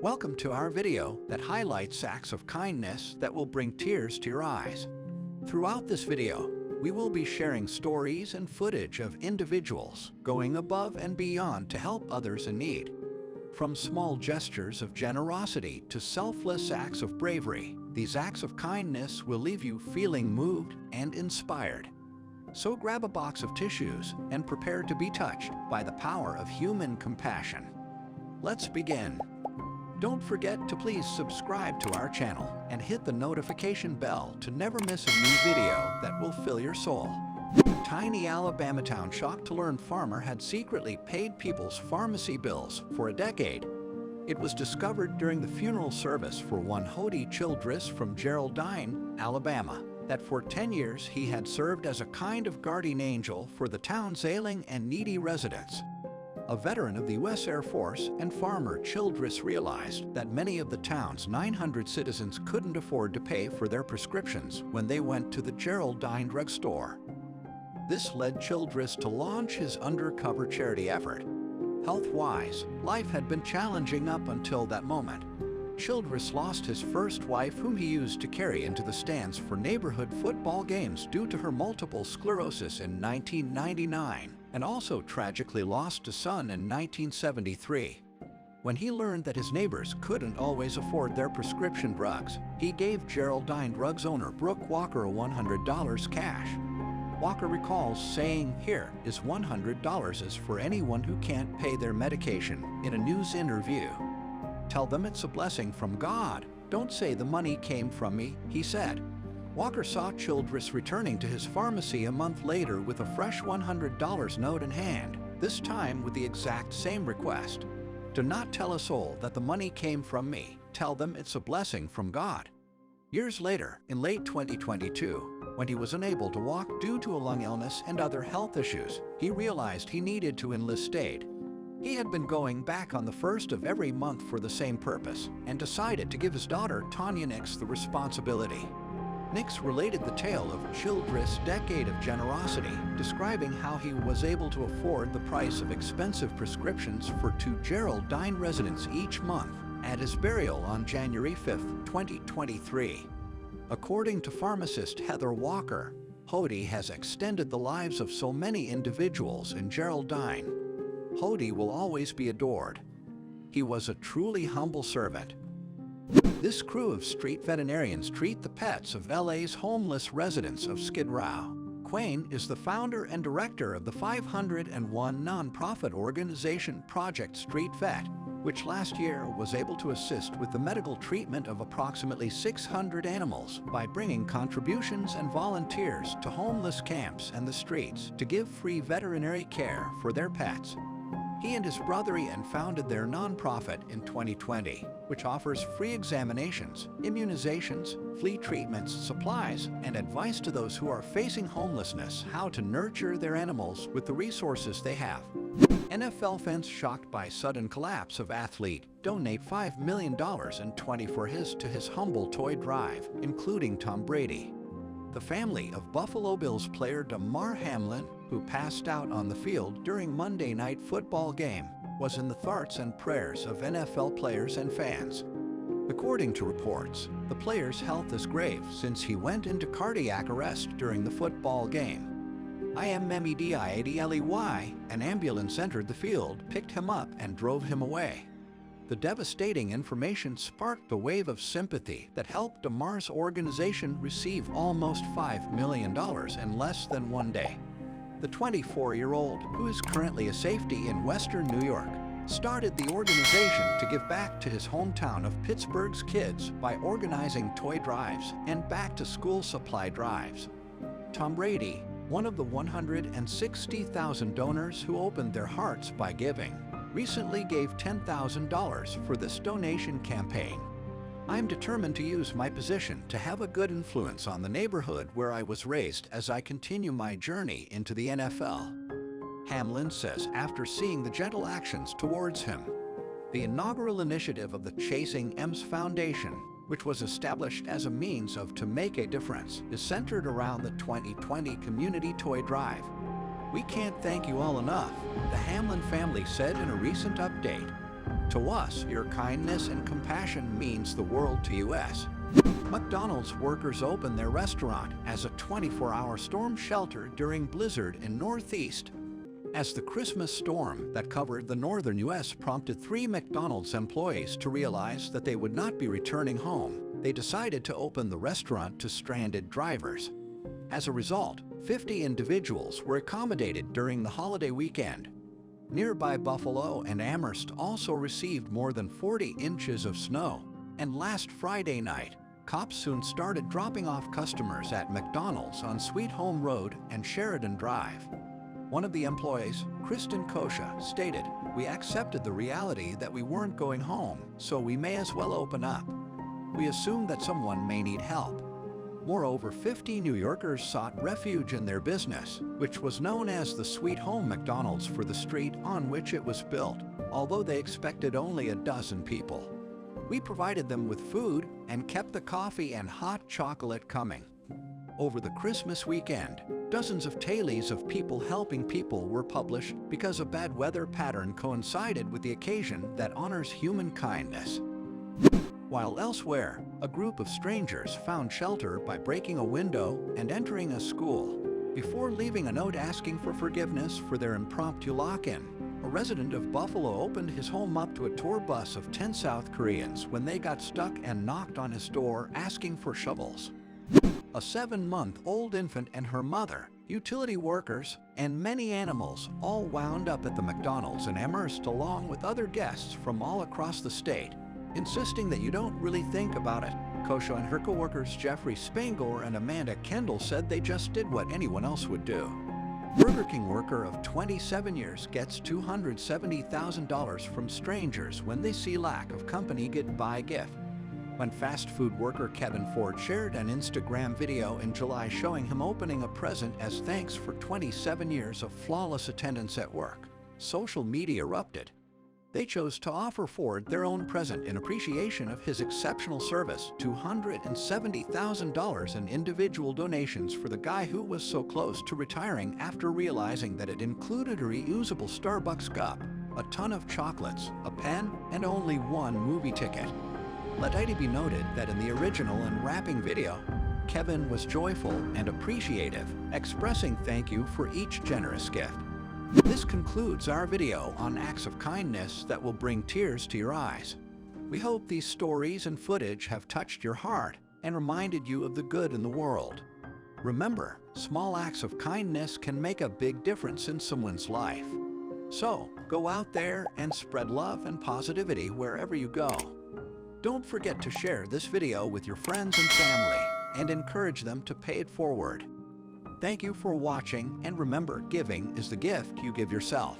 Welcome to our video that highlights acts of kindness that will bring tears to your eyes. Throughout this video, we will be sharing stories and footage of individuals going above and beyond to help others in need. From small gestures of generosity to selfless acts of bravery, these acts of kindness will leave you feeling moved and inspired. So grab a box of tissues and prepare to be touched by the power of human compassion. Let's begin. Don't forget to please subscribe to our channel and hit the notification bell to never miss a new video that will fill your soul. Tiny Alabama town shocked to learn farmer had secretly paid people's pharmacy bills for a decade. It was discovered during the funeral service for one Hody Childress from Geraldine, Alabama, that for 10 years he had served as a kind of guardian angel for the town's ailing and needy residents. A veteran of the U.S. Air Force and farmer Childress realized that many of the town's 900 citizens couldn't afford to pay for their prescriptions when they went to the Geraldine drugstore. This led Childress to launch his undercover charity effort. Health-wise, life had been challenging up until that moment. Childress lost his first wife, whom he used to carry into the stands for neighborhood football games due to her multiple sclerosis in 1999, and also tragically lost a son in 1973. When he learned that his neighbors couldn't always afford their prescription drugs, he gave Geraldine Drugs owner Brooke Walker $100 cash. Walker recalls saying, "Here is $100 for anyone who can't pay their medication," in a news interview. "Tell them it's a blessing from God. Don't say the money came from me," he said. Walker saw Childress returning to his pharmacy a month later with a fresh $100 note in hand, this time with the exact same request. "Do not tell a soul that the money came from me. Tell them it's a blessing from God." Years later, in late 2022, when he was unable to walk due to a lung illness and other health issues, he realized he needed to enlist aid. He had been going back on the first of every month for the same purpose and decided to give his daughter Tanya Nix the responsibility. Nix related the tale of Childress' decade of generosity, describing how he was able to afford the price of expensive prescriptions for 2 Geraldine residents each month at his burial on January 5, 2023. According to pharmacist Heather Walker, Hody has extended the lives of so many individuals in Geraldine. Hody will always be adored. He was a truly humble servant. This crew of street veterinarians treat the pets of LA's homeless residents of Skid Row. Quayne is the founder and director of the 501 nonprofit organization Project Street Vet, which last year was able to assist with the medical treatment of approximately 600 animals by bringing contributions and volunteers to homeless camps and the streets to give free veterinary care for their pets. He and his brother Ian founded their nonprofit in 2020, which offers free examinations, immunizations, flea treatments, supplies, and advice to those who are facing homelessness how to nurture their animals with the resources they have. NFL fans shocked by sudden collapse of athlete donate $5 million in 2024 to his humble toy drive, including Tom Brady. The family of Buffalo Bills player Damar Hamlin, who passed out on the field during Monday Night Football game, was in the thoughts and prayers of NFL players and fans. According to reports, the player's health is grave since he went into cardiac arrest during the football game. Immediately, an ambulance entered the field, picked him up, and drove him away. The devastating information sparked a wave of sympathy that helped Damar's organization receive almost $5 million in less than one day. The 24-year-old, who is currently a safety in Western New York, started the organization to give back to his hometown of Pittsburgh's kids by organizing toy drives and back-to-school supply drives. Tom Brady, one of the 160,000 donors who opened their hearts by giving, recently gave $10,000 for this donation campaign. "I'm determined to use my position to have a good influence on the neighborhood where I was raised as I continue my journey into the NFL," Hamlin says after seeing the gentle actions towards him. The inaugural initiative of the Chasing M's Foundation, which was established as a means to make a difference, is centered around the 2020 Community Toy Drive. "We can't thank you all enough," the Hamlin family said in a recent update. To us, your kindness and compassion means the world to us. McDonald's workers opened their restaurant as a 24-hour storm shelter during blizzard in Northeast. As the Christmas storm that covered the northern U.S. prompted 3 McDonald's employees to realize that they would not be returning home, they decided to open the restaurant to stranded drivers. As a result, 50 individuals were accommodated during the holiday weekend. Nearby Buffalo and Amherst also received more than 40 inches of snow, and last Friday night, cops soon started dropping off customers at McDonald's on Sweet Home Road and Sheridan Drive. One of the employees, Kristen Kosha, stated, "We accepted the reality that we weren't going home, so we may as well open up. We assumed that someone may need help." Moreover, 50 New Yorkers sought refuge in their business, which was known as the Sweet Home McDonald's for the street on which it was built, although they expected only a dozen people. We provided them with food and kept the coffee and hot chocolate coming. Over the Christmas weekend, dozens of tales of people helping people were published because a bad weather pattern coincided with the occasion that honors human kindness. While elsewhere, a group of strangers found shelter by breaking a window and entering a school. Before leaving a note asking for forgiveness for their impromptu lock-in, a resident of Buffalo opened his home up to a tour bus of 10 South Koreans when they got stuck and knocked on his door asking for shovels. A 7-month-old infant and her mother, utility workers, and many animals all wound up at the McDonald's in Amherst along with other guests from all across the state, insisting that you don't really think about it. Kosha and her co-workers Jeffrey Spangler and Amanda Kendall said they just did what anyone else would do. Burger King worker of 27 years gets $270,000 from strangers when they see lack of company buy gift. When fast food worker Kevin Ford shared an Instagram video in July showing him opening a present as thanks for 27 years of flawless attendance at work, social media erupted. They chose to offer Ford their own present in appreciation of his exceptional service, $270,000 in individual donations for the guy who was so close to retiring after realizing that it included a reusable Starbucks cup, a ton of chocolates, a pen, and only one movie ticket. Let it be noted that in the original and wrapping video, Kevin was joyful and appreciative, expressing thank you for each generous gift. This concludes our video on acts of kindness that will bring tears to your eyes. We hope these stories and footage have touched your heart and reminded you of the good in the world. Remember, small acts of kindness can make a big difference in someone's life. So, go out there and spread love and positivity wherever you go. Don't forget to share this video with your friends and family and encourage them to pay it forward. Thank you for watching, and remember, giving is the gift you give yourself.